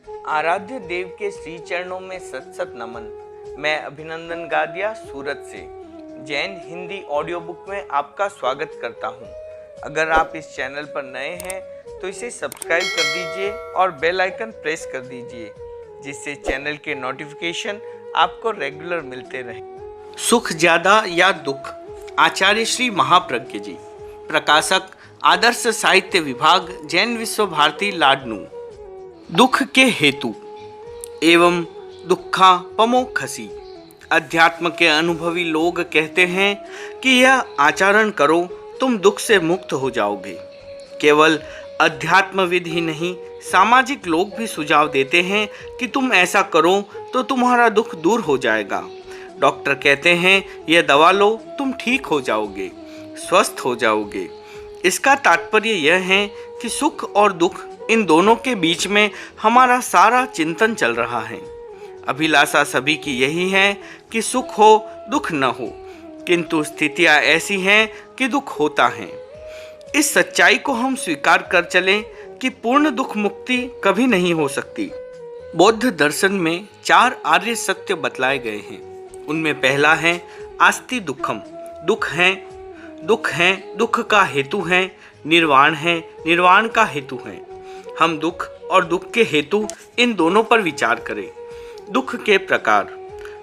आराध्य देव के श्री चरणों में सत सत नमन। मैं अभिनंदन गादिया सूरत से जैन हिंदी ऑडियो बुक में आपका स्वागत करता हूं। अगर आप इस चैनल पर नए हैं तो इसे सब्सक्राइब कर दीजिए और बेल आइकन प्रेस कर दीजिए, जिससे चैनल के नोटिफिकेशन आपको रेगुलर मिलते रहे। सुख ज्यादा या दुख, आचार्य श्री महाप्रज्ञ जी। प्रकाशक आदर्श साहित्य विभाग, जैन विश्व भारती, लाडनू। दुख के हेतु एवं दुखा पमोक्षसी। अध्यात्म के अनुभवी लोग कहते हैं कि यह आचरण करो, तुम दुख से मुक्त हो जाओगे। केवल अध्यात्मविद ही नहीं, सामाजिक लोग भी सुझाव देते हैं कि तुम ऐसा करो तो तुम्हारा दुख दूर हो जाएगा। डॉक्टर कहते हैं यह दवा लो, तुम ठीक हो जाओगे, स्वस्थ हो जाओगे। इसका तात्पर्य यह है कि सुख और दुख, इन दोनों के बीच में हमारा सारा चिंतन चल रहा है। अभिलाषा सभी की यही है कि सुख हो, दुख न हो, किंतु स्थितियां ऐसी हैं कि दुख होता है। इस सच्चाई को हम स्वीकार कर चलें कि पूर्ण दुख मुक्ति कभी नहीं हो सकती। बौद्ध दर्शन में 4 आर्य सत्य बतलाए गए हैं। उनमें पहला है आस्ति दुखम, दुख है, दुख का हेतु है, निर्वाण है, निर्वाण का हेतु है। हम दुख और दुख के हेतु, इन दोनों पर विचार करें। दुख के प्रकार।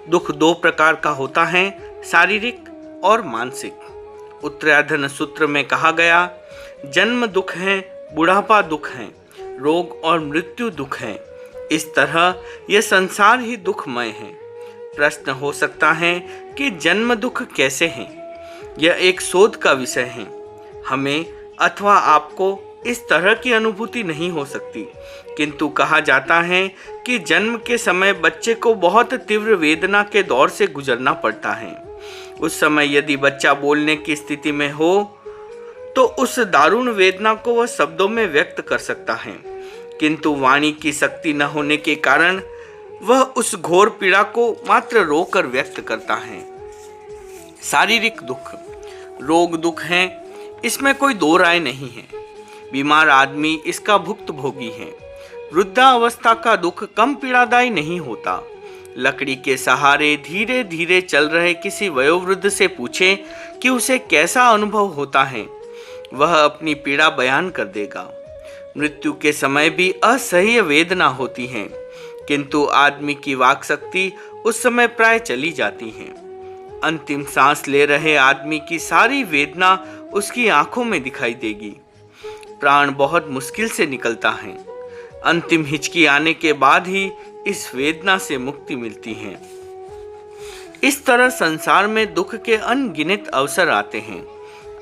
दुख 2 प्रकार का होता है, शारीरिक और मानसिक। उत्तराधन सूत्र में कहा गया, जन्म दुख है, बुढ़ापा दुख है, रोग और मृत्यु दुख है। इस तरह यह संसार ही दुखमय है। प्रश्न हो सकता है कि जन्म दुख कैसे हैं? यह एक शोध का विषय है। हमें अथवा आपको इस तरह की अनुभूति नहीं हो सकती, किंतु कहा जाता है कि जन्म के समय बच्चे को बहुत तीव्र वेदना के दौर से गुजरना पड़ता है। उस समय यदि बच्चा बोलने की स्थिति में हो तो उस दारुण वेदना को वह शब्दों में व्यक्त कर सकता है, किंतु वाणी की शक्ति न होने के कारण वह उस घोर पीड़ा को मात्र रोकर व्यक्त करता है। शारीरिक दुख, रोग दुख है, इसमें कोई दो राय नहीं है। बीमार आदमी इसका भुक्तभोगी है। वृद्धावस्था का दुख कम पीड़ादायी नहीं होता। लकड़ी के सहारे धीरे धीरे चल रहे किसी वयोवृद्ध से पूछे कि उसे कैसा अनुभव होता है, वह अपनी पीड़ा बयान कर देगा। मृत्यु के समय भी असह्य वेदना होती है, किंतु आदमी की वाक शक्ति उस समय प्राय चली जाती है। अंतिम सांस ले रहे आदमी की सारी वेदना उसकी आंखों में दिखाई देगी। प्राण बहुत मुश्किल से निकलता है। अंतिम हिचकी आने के बाद ही इस वेदना से मुक्ति मिलती है। इस तरह संसार में दुख के अनगिनत अवसर आते हैं।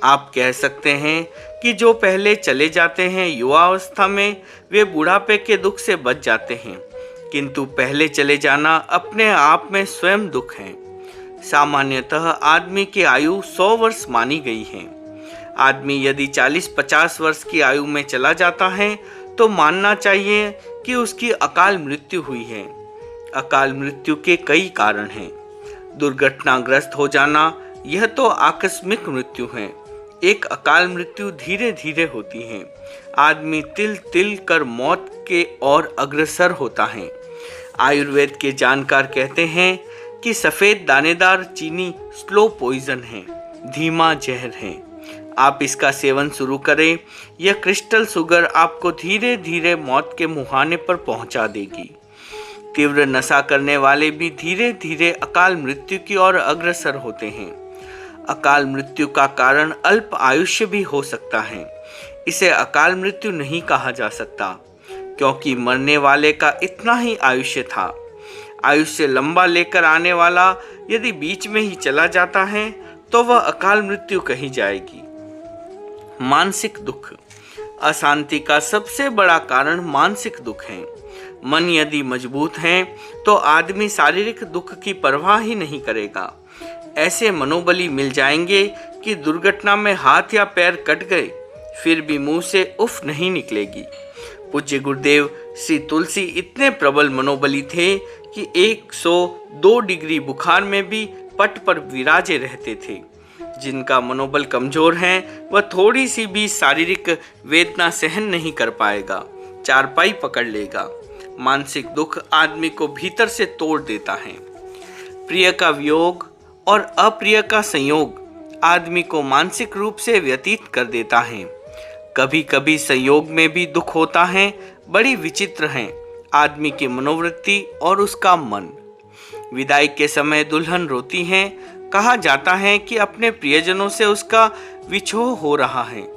आप कह सकते हैं कि जो पहले चले जाते हैं युवावस्था में, वे बुढ़ापे के दुख से बच जाते हैं, किंतु पहले चले जाना अपने आप में स्वयं दुख है। सामान्यतः आदमी की आयु 100 वर्ष मानी गई है। आदमी यदि 40-50 वर्ष की आयु में चला जाता है तो मानना चाहिए कि उसकी अकाल मृत्यु हुई है। अकाल मृत्यु के कई कारण हैं। दुर्घटनाग्रस्त हो जाना, यह तो आकस्मिक मृत्यु है। एक अकाल मृत्यु धीरे धीरे होती है। आदमी तिल तिल कर मौत के ओर अग्रसर होता है। आयुर्वेद के जानकार कहते हैं कि सफ़ेद दानेदार चीनी स्लो पॉइजन है, धीमा जहर है। आप इसका सेवन शुरू करें, यह क्रिस्टल शुगर आपको धीरे धीरे मौत के मुहाने पर पहुंचा देगी। तीव्र नशा करने वाले भी धीरे धीरे अकाल मृत्यु की ओर अग्रसर होते हैं। अकाल मृत्यु का कारण अल्प आयुष्य भी हो सकता है। इसे अकाल मृत्यु नहीं कहा जा सकता, क्योंकि मरने वाले का इतना ही आयुष्य था। आयुष्य लंबा लेकर आने वाला यदि बीच में ही चला जाता है तो वह अकाल मृत्यु कही जाएगी। मानसिक दुख। अशांति का सबसे बड़ा कारण मानसिक दुख है। मन यदि मजबूत है तो आदमी शारीरिक दुख की परवाह ही नहीं करेगा। ऐसे मनोबली मिल जाएंगे कि दुर्घटना में हाथ या पैर कट गए फिर भी मुंह से उफ नहीं निकलेगी। पूज्य गुरुदेव श्री तुलसी इतने प्रबल मनोबली थे कि 102 डिग्री बुखार में भी पट पर विराजे रहते थे। जिनका मनोबल कमजोर है वह थोड़ी सी भी शारीरिक वेदना सहन नहीं कर पाएगा, चारपाई पकड़ लेगा। मानसिक दुख आदमी को भीतर से तोड़ देता है। प्रिय का वियोग और अप्रिय का संयोग आदमी को मानसिक रूप से व्यतीत कर देता है। कभी कभी संयोग में भी दुख होता है। बड़ी विचित्र है आदमी की मनोवृत्ति और उसका मन। विदाई के समय दुल्हन रोती है। कहा जाता है कि अपने प्रियजनों से उसका विछोह हो रहा है।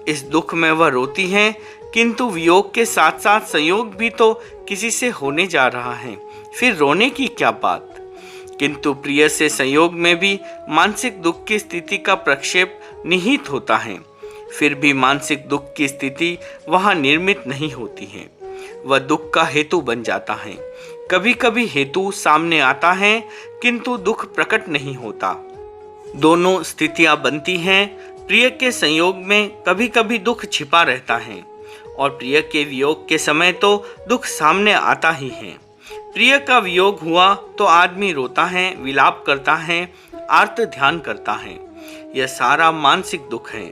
इस दुख में वह रोती है, किंतु वियोग के साथ साथ संयोग भी तो किसी से होने जा रहा है, फिर रोने की क्या बात। किंतु प्रिय से संयोग में भी मानसिक दुख की स्थिति का प्रक्षेप निहित होता है। फिर भी मानसिक दुख की स्थिति वहां निर्मित नहीं होती है, वह दुख का हेतु बन जाता है। कभी कभी हेतु सामने आता है किंतु दुख प्रकट नहीं होता। दोनों स्थितियां बनती हैं। प्रिय के संयोग में कभी कभी दुख छिपा रहता है और प्रिय के वियोग के समय तो दुख सामने आता ही है। प्रिय का वियोग हुआ तो आदमी रोता है, विलाप करता है, आर्त ध्यान करता है। यह सारा मानसिक दुख है,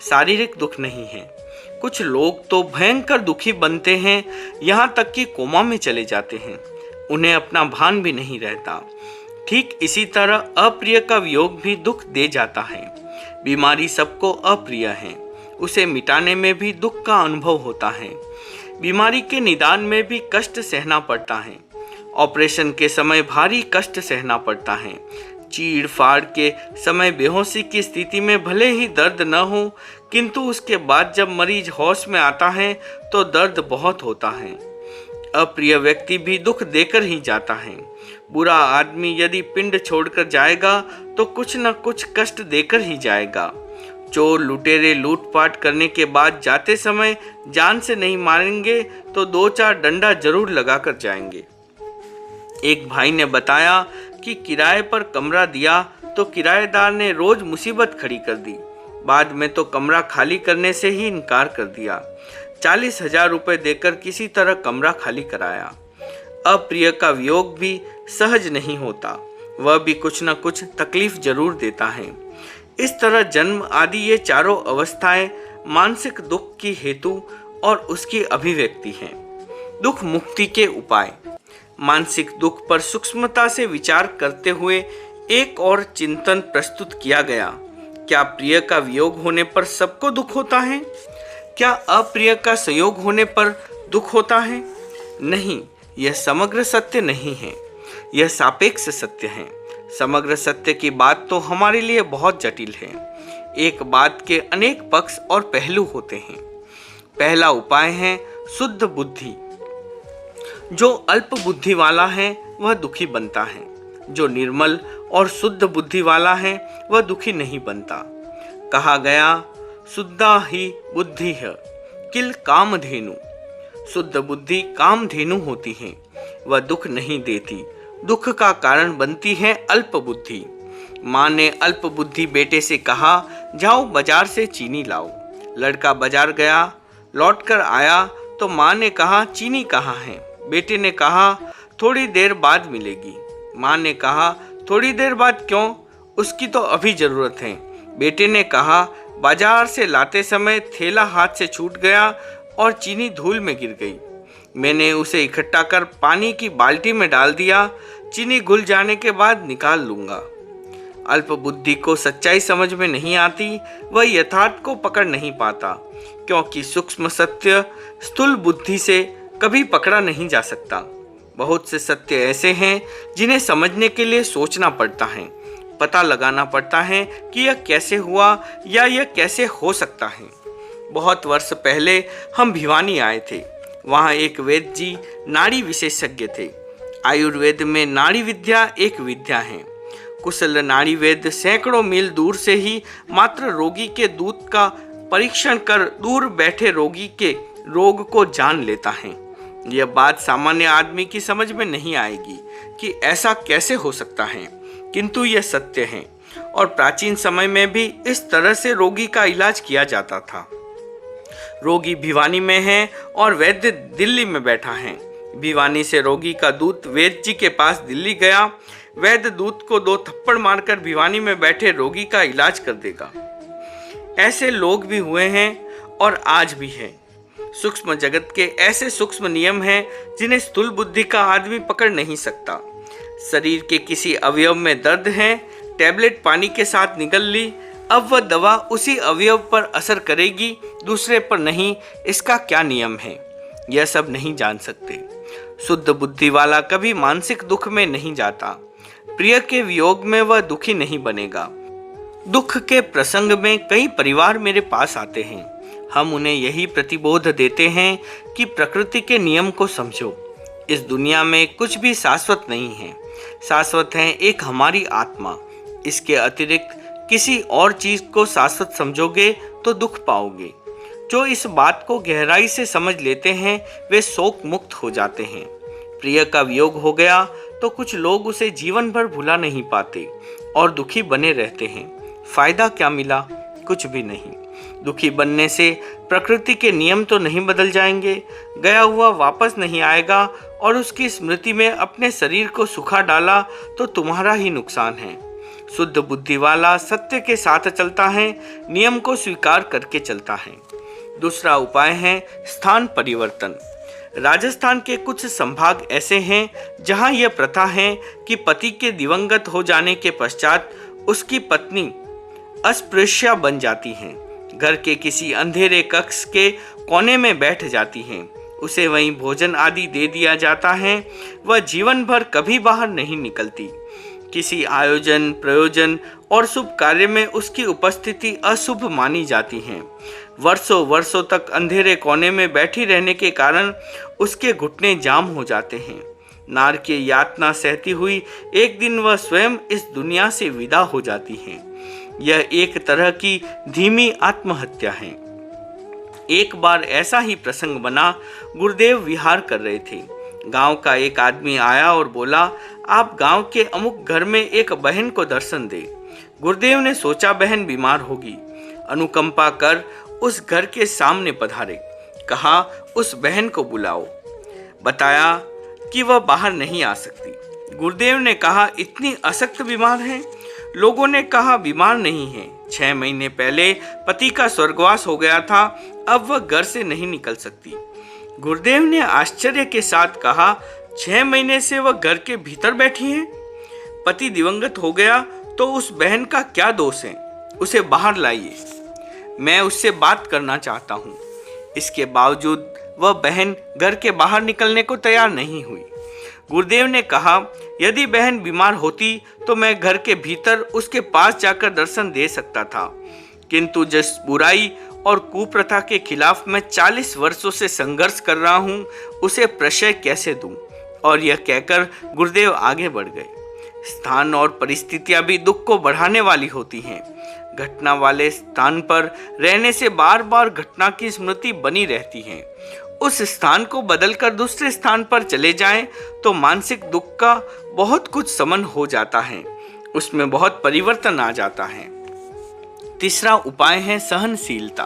शारीरिक दुख नहीं है। कुछ लोग तो भयंकर दुखी बनते हैं, यहाँ तक कि कोमा में चले जाते हैं, उन्हें अपना भान भी नहीं रहता। ठीक इसी तरह अप्रिय का वियोग भी दुख दे जाता है। बीमारी सबको अप्रिय है, उसे मिटाने में भी दुख का अनुभव होता है। बीमारी के निदान में भी कष्ट सहना पड़ता है। ऑपरेशन के समय भारी कष्ट सहना पड़ता है। चीड़ फाड़ के समय बेहोशी की स्थिति में भले ही दर्द न हो, किंतु उसके बाद जब मरीज होश में आता है तो दर्द बहुत होता है। अप्रिय व्यक्ति भी दुख देकर ही जाता है। बुरा आदमी यदि पिंड छोड़कर जाएगा तो कुछ न कुछ कष्ट देकर ही जाएगा। चोर लुटेरे लूटपाट करने के बाद जाते समय जान से नहीं मारेंगे तो 2-4 डंडा जरूर लगाकर जाएंगे। एक भाई ने बताया कि किराए पर कमरा दिया तो किराएदार ने रोज मुसीबत खड़ी कर दी। बाद में तो कमरा खाली करने से ही इनकार कर दिया। 40,000 रुपये देकर किसी तरह कमरा खाली कराया। अप्रिय का वियोग भी सहज नहीं होता, वह भी कुछ न कुछ तकलीफ जरूर देता है। इस तरह जन्म आदि ये चारों अवस्थाएं मानसिक दुख की हेतु और उसकी अभिव्यक्ति हैं। दुख मुक्ति के उपाय। मानसिक दुख पर सूक्ष्मता से विचार करते हुए एक और चिंतन प्रस्तुत किया गया। क्या प्रिय का वियोग होने पर सबको दुख होता है? क्या अप्रिय का संयोग होने पर दुख होता है? नहीं, यह समग्र सत्य नहीं है, यह सापेक्ष सत्य है। समग्र सत्य की बात तो हमारे लिए बहुत जटिल है। एक बात के अनेक पक्ष और पहलू होते हैं। पहला उपाय है शुद्ध बुद्धि। जो अल्प बुद्धि वाला है वह दुखी बनता है, जो निर्मल और शुद्ध बुद्धि वाला है वह दुखी नहीं बनता। कहा गया, शुद्धा ही बुद्धि है किल कामधेनु। शुद्ध बुद्धि कामधेनु होती है, वह दुख नहीं देती। दुख का कारण बनती है अल्प बुद्धि। माँ ने अल्प बुद्धि बेटे से कहा, जाओ बाजार से चीनी लाओ। लड़का बाजार गया, लौटकर आया तो माँ ने कहा, चीनी कहाँ है? बेटे ने कहा, थोड़ी देर बाद मिलेगी। माँ ने कहा, थोड़ी देर बाद क्यों? उसकी तो अभी जरूरत है। बेटे ने कहा, बाजार से लाते समय थैला हाथ से छूट गया और चीनी धूल में गिर गई। मैंने उसे इकट्ठा कर पानी की बाल्टी में डाल दिया। चीनी घुल जाने के बाद निकाल लूंगा। अल्प बुद्धि को सच्चाई समझ में नहीं आती, वह यथार्थ को पकड़ नहीं पाता, क्योंकि सूक्ष्म सत्य स्थूल बुद्धि से कभी पकड़ा नहीं जा सकता। बहुत से सत्य ऐसे हैं जिन्हें समझने के लिए सोचना पड़ता है, पता लगाना पड़ता है कि यह कैसे हुआ या यह कैसे हो सकता है। बहुत वर्ष पहले हम भिवानी आए थे। वहाँ एक वैद्य जी नाड़ी विशेषज्ञ थे। आयुर्वेद में नाड़ी विद्या एक विद्या है। कुशल नाड़ी वैद्य सैकड़ों मील दूर से ही मात्र रोगी के दूध का परीक्षण कर दूर बैठे रोगी के रोग को जान लेता है। यह बात सामान्य आदमी की समझ में नहीं आएगी कि ऐसा कैसे हो सकता है, किंतु यह सत्य है। और प्राचीन समय में भी इस तरह से रोगी का इलाज किया जाता था। रोगी भिवानी में है और वैद्य दिल्ली में बैठा है। भिवानी से रोगी का दूत वैद्य जी के पास दिल्ली गया। वैद्य दूत को 2 थप्पड़ मारकर भिवानी में बैठे रोगी का इलाज कर देगा। ऐसे लोग भी हुए हैं और आज भी हैं। सूक्ष्म जगत के ऐसे सूक्ष्म नियम हैं जिन्हें स्थूल बुद्धि का आदमी पकड़ नहीं सकता। शरीर के किसी अवयव में दर्द है, टैबलेट पानी के साथ निगल ली, अब वह दवा उसी अवयव पर असर करेगी, दूसरे पर नहीं। इसका क्या नियम है, यह सब नहीं जान सकते। शुद्ध बुद्धि वाला कभी मानसिक दुख में नहीं जाता। प्रिय के वियोग में वह दुखी नहीं बनेगा। दुख के प्रसंग में कई परिवार मेरे पास आते हैं। हम उन्हें यही प्रतिबोध देते हैं कि प्रकृति के नियम को समझो। इस दुनिया में कुछ भी शाश्वत नहीं है। शाश्वत है एक हमारी आत्मा। इसके अतिरिक्त किसी और चीज को शाश्वत समझोगे तो दुख पाओगे। जो इस बात को गहराई से समझ लेते हैं वे शोक मुक्त हो जाते हैं। प्रिय का वियोग हो गया तो कुछ लोग उसे जीवन भर भुला नहीं पाते और दुखी बने रहते हैं। फायदा क्या मिला? कुछ भी नहीं। दुखी बनने से प्रकृति के नियम तो नहीं बदल जाएंगे, गया हुआ वापस नहीं आएगा और उसकी स्मृति में अपने शरीर को सुखा डाला तो तुम्हारा ही नुकसान है। शुद्ध बुद्धि वाला सत्य के साथ चलता है, नियम को स्वीकार करके चलता है। दूसरा उपाय है स्थान परिवर्तन। राजस्थान के कुछ संभाग ऐसे हैं जहां यह प्रथा है कि पति के दिवंगत हो जाने के पश्चात उसकी पत्नी अस्पृश्या बन जाती हैं। घर के किसी अंधेरे कक्ष के कोने में बैठ जाती हैं। उसे वहीं भोजन आदि दे दिया जाता है। वह जीवन भर कभी बाहर नहीं निकलती। किसी आयोजन, प्रयोजन और शुभ कार्य में उसकी उपस्थिति अशुभ मानी जाती है। वर्षों वर्षों तक अंधेरे कोने में बैठी रहने के कारण उसके घुटने जाम हो जाते हैं। नार की यातना सहती हुई एक दिन वह स्वयं इस दुनिया से विदा हो जाती हैं। यह एक तरह की धीमी आत्महत्या है। एक बार ऐसा ही प्रसंग बना। गुरुदेव विहार कर रहे थे। गांव का एक आदमी आया और बोला, आप गांव के अमुक घर में एक बहन को दर्शन दे। गुरुदेव ने सोचा बहन बीमार होगी, अनुकंपा कर उस घर के सामने पधारे। कहा उस बहन को बुलाओ। बताया कि वह बाहर नहीं आ सकती। गुरुदेव ने कहा इतनी अशक्त बीमार है? लोगों ने कहा बीमार नहीं है, 6 महीने पहले पति का स्वर्गवास हो गया था, अब वह घर से नहीं निकल सकती। गुरुदेव ने आश्चर्य के साथ कहा 6 महीने से वह घर के भीतर बैठी है? पति दिवंगत हो गया तो उस बहन का क्या दोष है? उसे बाहर लाइए, मैं उससे बात करना चाहता हूँ। इसके बावजूद वह बहन घर के बाहर निकलने को तैयार नहीं हुई। गुरुदेव ने कहा यदि बहन बीमार होती तो मैं घर के भीतर उसके पास जाकर दर्शन दे सकता था, किंतु जिस बुराई और कुप्रथा के खिलाफ मैं 40 वर्षों से संघर्ष कर रहा हूँ उसे प्रशय कैसे दूं? और यह कहकर गुरुदेव आगे बढ़ गए। स्थान और परिस्थितियां भी दुख को बढ़ाने वाली होती हैं। घटना वाले स्थान पर रहने से बार बार घटना की स्मृति बनी रहती है। उस स्थान को बदलकर दूसरे स्थान पर चले जाएं तो मानसिक दुख का बहुत कुछ समन हो जाता है, उसमें बहुत परिवर्तन आ जाता है। तीसरा उपाय है सहनशीलता।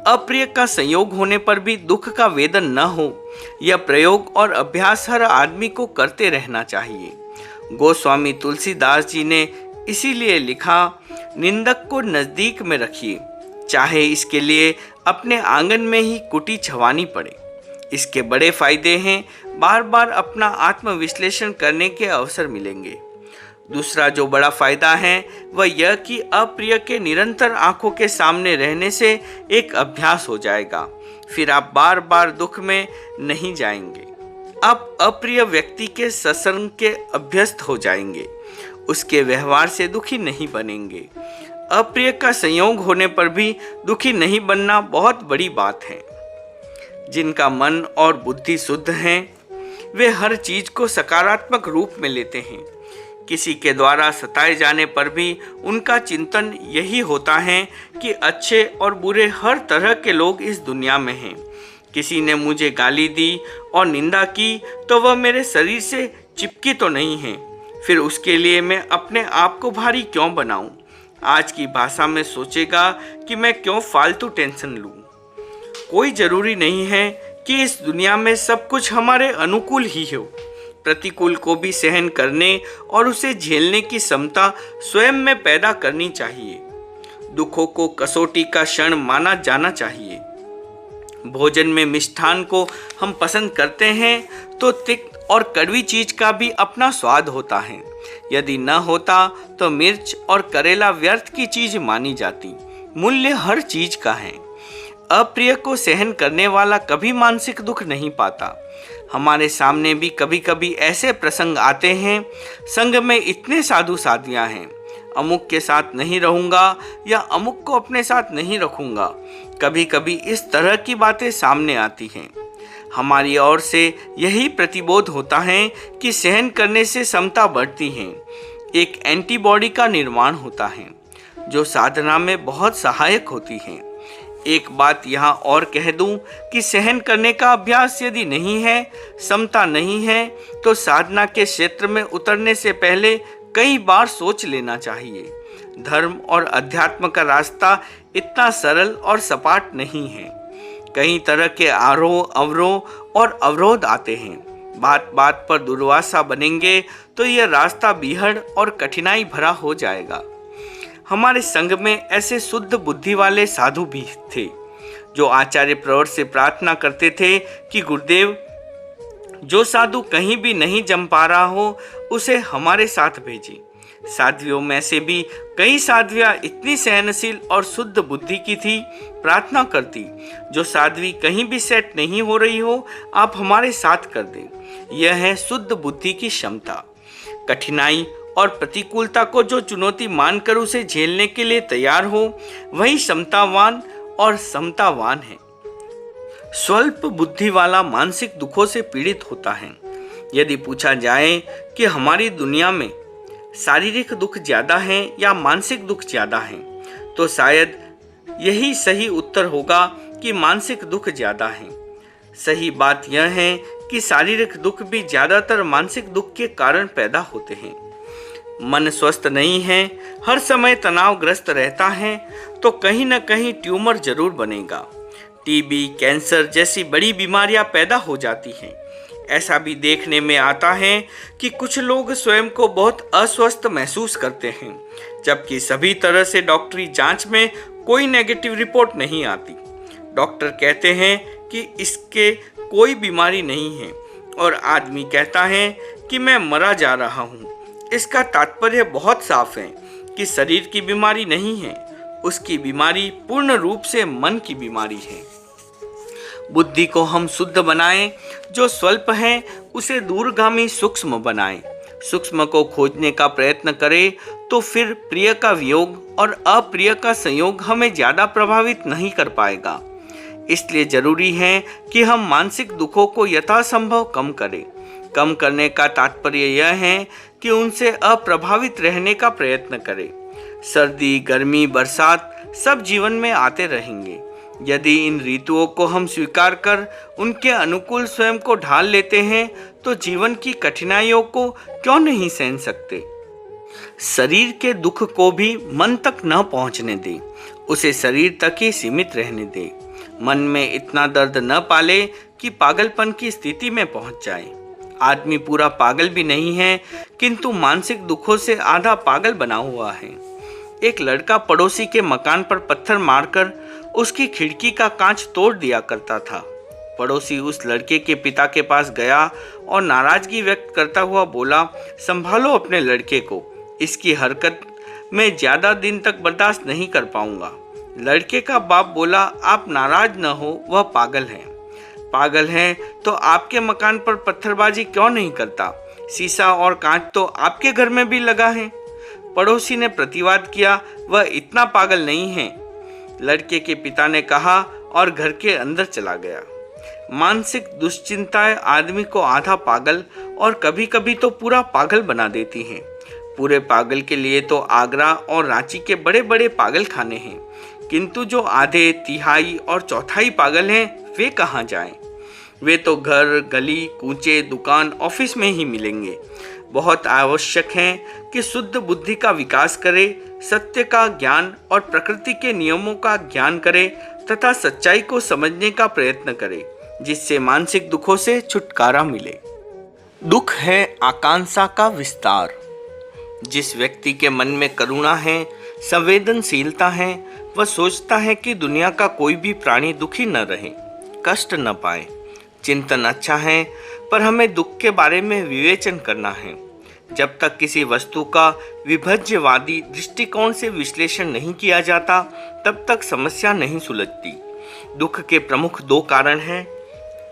अप्रिय का संयोग होने पर भी दुख का वेदन न हो, यह प्रयोग और अभ्यास हर आदमी को करते रहना चाहिए। गोस्वामी तुलसीदास जी ने इसीलिए लिखा, निंदक को नजदीक में रखिए, चाहे इसके लिए अपने आंगन में ही कुटी छवानी पड़े। इसके बड़े फायदे हैं, बार बार अपना आत्मविश्लेषण करने के अवसर मिलेंगे। दूसरा जो बड़ा फायदा है वह यह कि अप्रिय के निरंतर आंखों के सामने रहने से एक अभ्यास हो जाएगा। फिर आप बार बार दुख में नहीं जाएंगे। आप अप्रिय व्यक्ति के सत्संग के अभ्यस्त हो जाएंगे, उसके व्यवहार से दुखी नहीं बनेंगे। अप्रिय का संयोग होने पर भी दुखी नहीं बनना बहुत बड़ी बात है। जिनका मन और बुद्धि शुद्ध हैं, वे हर चीज को सकारात्मक रूप में लेते हैं। किसी के द्वारा सताए जाने पर भी उनका चिंतन यही होता है कि अच्छे और बुरे हर तरह के लोग इस दुनिया में हैं। किसी ने मुझे गाली दी और निंदा की तो वह मेरे शरीर से चिपकी तो नहीं है, फिर उसके लिए मैं अपने आप को भारी क्यों बनाऊं? आज की भाषा में सोचेगा कि मैं क्यों फालतू टेंशन लूं। कोई जरूरी नहीं है कि इस दुनिया में सब कुछ हमारे अनुकूल ही हो। प्रतिकूल को भी सहन करने और उसे झेलने की क्षमता स्वयं में पैदा करनी चाहिए। दुखों को कसौटी का क्षण माना जाना चाहिए। भोजन में मिष्ठान को हम पसंद करते हैं तो तिक्त और कड़वी चीज का भी अपना स्वाद होता है। यदि न होता तो मिर्च और करेला व्यर्थ की चीज मानी जाती। मूल्य हर चीज का है। अप्रिय को सहन करने वाला कभी मानसिक दुख नहीं पाता। हमारे सामने भी कभी कभी ऐसे प्रसंग आते हैं, संग में इतने साधु साधियां हैं, अमुक के साथ नहीं रहूंगा या अमुक को अपने साथ नहीं रखूंगा। कभी कभी इस तरह की बातें सामने आती हैं। हमारी ओर से यही प्रतिबोध होता है कि सहन करने से समता बढ़ती है, एक एंटीबॉडी का निर्माण होता है जो साधना में बहुत सहायक होती है। एक बात यहाँ और कह दूं कि सहन करने का अभ्यास यदि नहीं है, समता नहीं है, तो साधना के क्षेत्र में उतरने से पहले कई बार सोच लेना चाहिए। धर्म और अध्यात्म का रास्ता इतना सरल और सपाट नहीं है। कई तरह के आरोह अवरोह और अवरोध आते हैं। बात बात पर दुर्वासा बनेंगे तो यह रास्ता बीहड़ और कठिनाई भरा हो जाएगा। हमारे संघ में ऐसे शुद्ध बुद्धि वाले साधु भी थे जो आचार्य प्रवर से प्रार्थना करते थे कि गुरुदेव, जो साधु कहीं भी नहीं जम पा रहा हो उसे हमारे साथ भेजिए। साध्वियों में से भी कई साध्वियां इतनी सहनशील और शुद्ध बुद्धि की थी, प्रार्थना करती, जो साध्वी कहीं भी सेट नहीं हो रही हो आप हमारे साथ कर दें। यह है शुद्ध बुद्धि की क्षमता। कठिनाई और प्रतिकूलता को जो चुनौती मानकर उसे झेलने के लिए तैयार हो, वही समतावान और समतावान है। स्वल्प बुद्धि वाला मानसिक दुखों से पीड़ित होता है। यदि पूछा जाए कि हमारी दुनिया में शारीरिक दुख ज्यादा है या मानसिक दुख ज्यादा है, तो शायद यही सही उत्तर होगा कि मानसिक दुख ज्यादा है। सही बात यह है कि शारीरिक दुख भी ज्यादातर मानसिक दुख के कारण पैदा होते हैं। मन स्वस्थ नहीं है, हर समय तनावग्रस्त रहता है, तो कहीं न कहीं ट्यूमर जरूर बनेगा। टीबी, कैंसर जैसी बड़ी बीमारियां पैदा हो जाती हैं। ऐसा भी देखने में आता है कि कुछ लोग स्वयं को बहुत अस्वस्थ महसूस करते हैं, जबकि सभी तरह से डॉक्टरी जांच में कोई नेगेटिव रिपोर्ट नहीं आती। डॉक्टर कहते हैं कि इसके कोई बीमारी नहीं है और आदमी कहता है कि मैं मरा जा रहा हूँ। इसका तात्पर्य बहुत साफ है कि शरीर की बीमारी नहीं है, उसकी बीमारी पूर्ण रूप से मन की बीमारी है। बुद्धि को हम शुद्ध बनाएं, जो स्वल्प है उसे दूरगामी सूक्ष्म बनाएं। सूक्ष्म को खोजने का प्रयत्न करें तो फिर प्रिय का वियोग और अप्रिय का संयोग हमें ज़्यादा प्रभावित नहीं कर पाएगा। इसलिए जरूरी है कि हम मानसिक दुखों को यथासंभव कम करें। कम करने का तात्पर्य यह है कि उनसे अप्रभावित रहने का प्रयत्न करें। सर्दी, गर्मी, बरसात सब जीवन में आते रहेंगे। यदि इन ऋतुओं को हम स्वीकार कर उनके अनुकूल स्वयं को ढाल लेते हैं तो जीवन की कठिनाइयों को क्यों नहीं सहन सकते। शरीर के दुख को भी मन तक न पहुंचने दें, उसे शरीर तक ही सीमित रहने दें। मन में इतना दर्द न पाले कि पागलपन की स्थिति में पहुंच जाए। आदमी पूरा पागल भी नहीं है, किंतु मानसिक दुखों से आधा पागल बना हुआ है। एक लड़का पड़ोसी के मकान पर पत्थर मारकर उसकी खिड़की का कांच तोड़ दिया करता था। पड़ोसी उस लड़के के पिता के पास गया और नाराजगी व्यक्त करता हुआ बोला, संभालो अपने लड़के को, इसकी हरकत मैं ज़्यादा दिन तक बर्दाश्त नहीं कर पाऊंगा। लड़के का बाप बोला, आप नाराज न हो, वह पागल है। पागल है तो आपके मकान पर पत्थरबाजी क्यों नहीं करता? शीशा और कांच तो आपके घर में भी लगा है। पड़ोसी ने प्रतिवाद किया, वह इतना पागल नहीं है। लड़के के पिता ने कहा और घर के अंदर चला गया। मानसिक दुश्चिंताएं आदमी को आधा पागल और कभी कभी तो पूरा पागल बना देती हैं। पूरे पागल के लिए तो आगरा और रांची के बड़े बड़े पागल खाने हैं, किंतु जो आधे, तिहाई और चौथाई पागल हैं वे कहाँ जाएं? वे तो घर, गली, कूचे, दुकान, ऑफिस में ही मिलेंगे। बहुत आवश्यक है कि शुद्ध बुद्धि का विकास करे, सत्य का ज्ञान और प्रकृति के नियमों का ज्ञान करे तथा सच्चाई को समझने का प्रयत्न करे, जिससे मानसिक दुखों से छुटकारा मिले। दुख है आकांक्षा का विस्तार। जिस व्यक्ति के मन में करुणा है, संवेदनशीलता है, वह सोचता है कि दुनिया का कोई भी प्राणी दुखी न रहे। कष्ट न पाए। चिंतन अच्छा है, पर हमें दुख के बारे में विवेचन करना है। जब तक किसी वस्तु का विभज्यवादी दृष्टिकोण से विश्लेषण नहीं किया जाता, तब तक समस्या नहीं सुलझती। दुख के प्रमुख दो कारण हैं।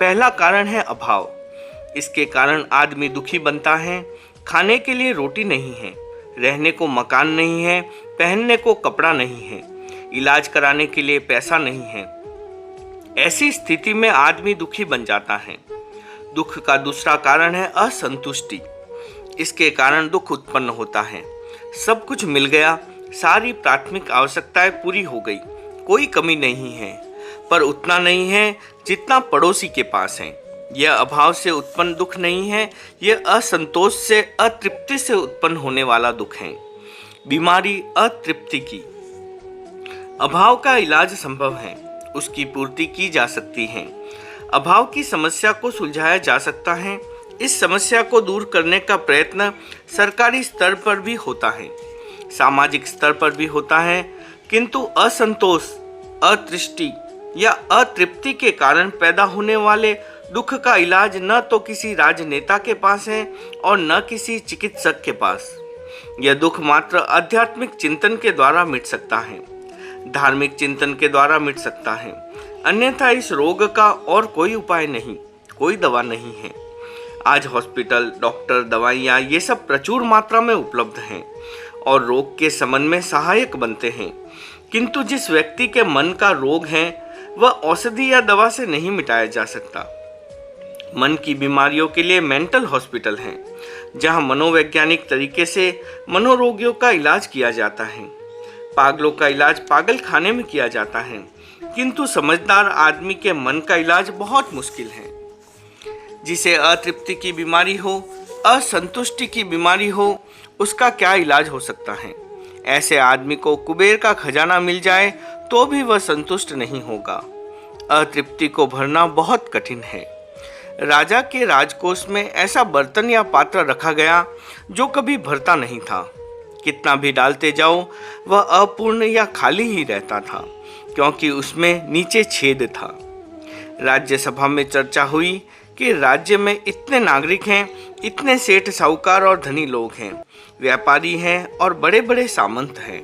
पहला कारण है अभाव। इसके कारण आदमी दुखी बनता है। खाने के लिए रोटी नहीं है, रहने को मकान नहीं है, पहनने को कपड़ा नहीं है, इलाज कराने के लिए पैसा नहीं है। ऐसी स्थिति में आदमी दुखी बन जाता है। दुख का दूसरा कारण है असंतुष्टि। इसके कारण दुख उत्पन्न होता है। सब कुछ मिल गया, सारी प्राथमिक आवश्यकताएं पूरी हो गई, कोई कमी नहीं है, पर उतना नहीं है जितना पड़ोसी के पास है। यह अभाव से उत्पन्न दुख नहीं है, यह असंतोष से, अतृप्ति से उत्पन्न होने वाला दुख है। बीमारी अतृप्ति की। अभाव का इलाज संभव है, उसकी पूर्ति की जा सकती है। अभाव की समस्या को सुलझाया जा सकता है। इस समस्या को दूर करने का प्रयत्न सरकारी स्तर पर भी होता है, सामाजिक स्तर पर भी होता है, किंतु असंतोष, अतृष्टि या अतृप्ति के कारण पैदा होने वाले दुख का इलाज न तो किसी राजनेता के पास है और न किसी चिकित्सक के पास। यह दुख मात्र आध्यात्मिक चिंतन के द्वारा मिट सकता है, धार्मिक चिंतन के द्वारा मिट सकता है। अन्यथा इस रोग का और कोई उपाय नहीं, कोई दवा नहीं है। आज हॉस्पिटल, डॉक्टर, दवाइयाँ ये सब प्रचुर मात्रा में उपलब्ध हैं और रोग के शमन में सहायक बनते हैं, किंतु जिस व्यक्ति के मन का रोग है वह औषधि या दवा से नहीं मिटाया जा सकता। मन की बीमारियों के लिए मेंटल हॉस्पिटल हैं, जहां मनोवैज्ञानिक तरीके से मनोरोगियों का इलाज किया जाता है। पागलों का इलाज पागल खाने में किया जाता है, किंतु समझदार आदमी के मन का इलाज बहुत मुश्किल है। जिसे अतृप्ति की बीमारी हो, असंतुष्टि की बीमारी हो, उसका क्या इलाज हो सकता है? ऐसे आदमी को कुबेर का खजाना मिल जाए तो भी वह संतुष्ट नहीं होगा। अतृप्ति को भरना बहुत कठिन है। राजा के राजकोष में ऐसा बर्तन या पात्र रखा गया जो कभी भरता नहीं था। कितना भी डालते जाओ वह अपूर्ण या खाली ही रहता था, क्योंकि उसमें नीचे छेद था। राज्यसभा में चर्चा हुई कि राज्य में इतने नागरिक हैं, इतने सेठ, साहूकार और धनी लोग हैं, व्यापारी हैं और बड़े बड़े सामंत हैं,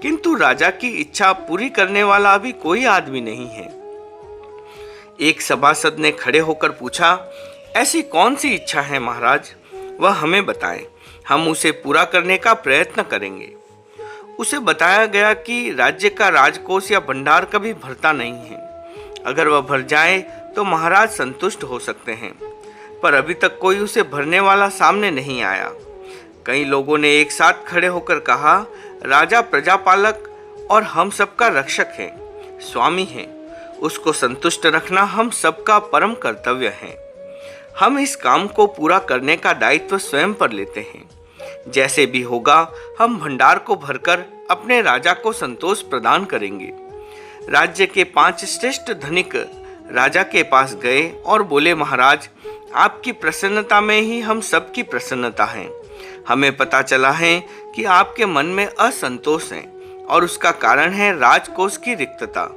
किंतु राजा की इच्छा पूरी करने वाला अभी कोई आदमी नहीं है। एक सभासद ने खड़े होकर पूछा, ऐसी कौन सी इच्छा है महाराज? वह हमें बताएं, हम उसे पूरा करने का प्रयत्न करेंगे। उसे बताया गया कि राज्य का राजकोष या भंडार कभी भरता नहीं है। अगर वह भर जाए तो महाराज संतुष्ट हो सकते हैं, पर अभी तक कोई उसे भरने वाला सामने नहीं आया। कई लोगों ने एक साथ खड़े होकर कहा, राजा प्रजापालक और हम सबका रक्षक है, स्वामी है, उसको संतुष्ट रखना हम सबका परम कर्तव्य है। हम इस काम को पूरा करने का दायित्व स्वयं पर लेते हैं। जैसे भी होगा हम भंडार को भरकर अपने राजा को संतोष प्रदान करेंगे। राज्य के 5 श्रेष्ठ धनिक राजा के पास गए और बोले, महाराज, आपकी प्रसन्नता में ही हम सबकी प्रसन्नता है। हमें पता चला है कि आपके मन में असंतोष है और उसका कारण है राजकोष की रिक्तता।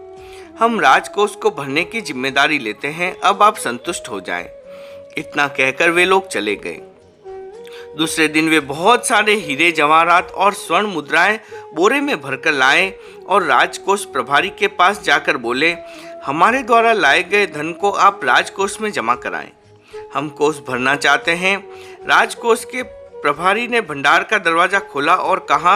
हम राजकोष को भरने की जिम्मेदारी लेते हैं, अब आप संतुष्ट हो जाएं। इतना कहकर वे लोग चले गए। दूसरे दिन वे बहुत सारे हीरे, जवाहरात और स्वर्ण मुद्राएं बोरे में भरकर लाए और राजकोष प्रभारी के पास जाकर बोले, हमारे द्वारा लाए गए धन को आप राजकोष में जमा कराएं, हम कोष भरना चाहते हैं। राजकोष के प्रभारी ने भंडार का दरवाजा खोला और कहा,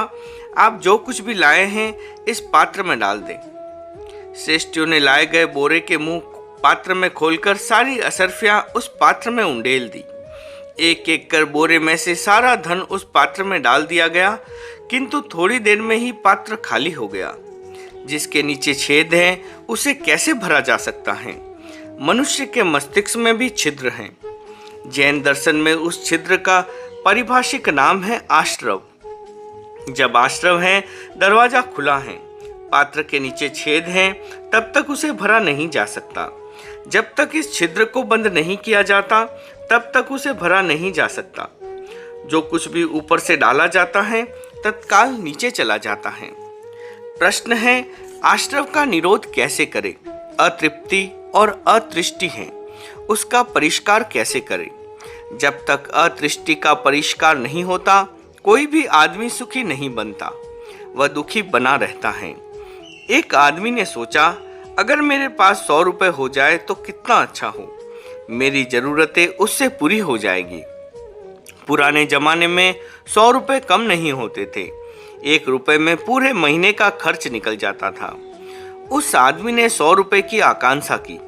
आप जो कुछ भी लाए हैं इस पात्र में डाल दें। श्रेष्ठियों ने लाए गए बोरे के मुंह पात्र में खोलकर सारी असरफियां उस पात्र में उंडेल दी। एक एक कर बोरे में से सारा धन उस पात्र में डाल दिया गया, किंतु थोड़ी देर में ही पात्र खाली हो गया। जिसके नीचे छेद है उसे कैसे भरा जा सकता है? मनुष्य के मस्तिष्क में भी छिद्र हैं। जैन दर्शन में उस छिद्र का पारिभाषिक नाम है आश्रव। जब आश्रव है, दरवाजा खुला है, पात्र के नीचे छेद है, तब तक उसे भरा नहीं जा सकता। जब तक इस छिद्र को बंद नहीं किया जाता तब तक उसे भरा नहीं जा सकता। जो कुछ भी ऊपर से डाला जाता है तत्काल नीचे चला जाता है। प्रश्न है, आश्रव का निरोध कैसे करें? अतृप्ति, और अतृष्टि हैं, उसका परिष्कार कैसे करें। जब तक अतृष्टि का परिष्कार नहीं होता, कोई भी आदमी सुखी नहीं बनता, वह दुखी बना रहता है। एक आदमी ने सोचा, अगर मेरे पास 100 रुपए हो जाए तो कितना अच्छा हो, मेरी जरूरतें उससे पूरी हो जाएगी। पुराने जमाने में 100 रुपए कम नहीं होते थे, 1 रुपए में पूरे महीने का खर्च निकल जाता था। उस आदमी ने 100 रुपए की आकांक्षा की,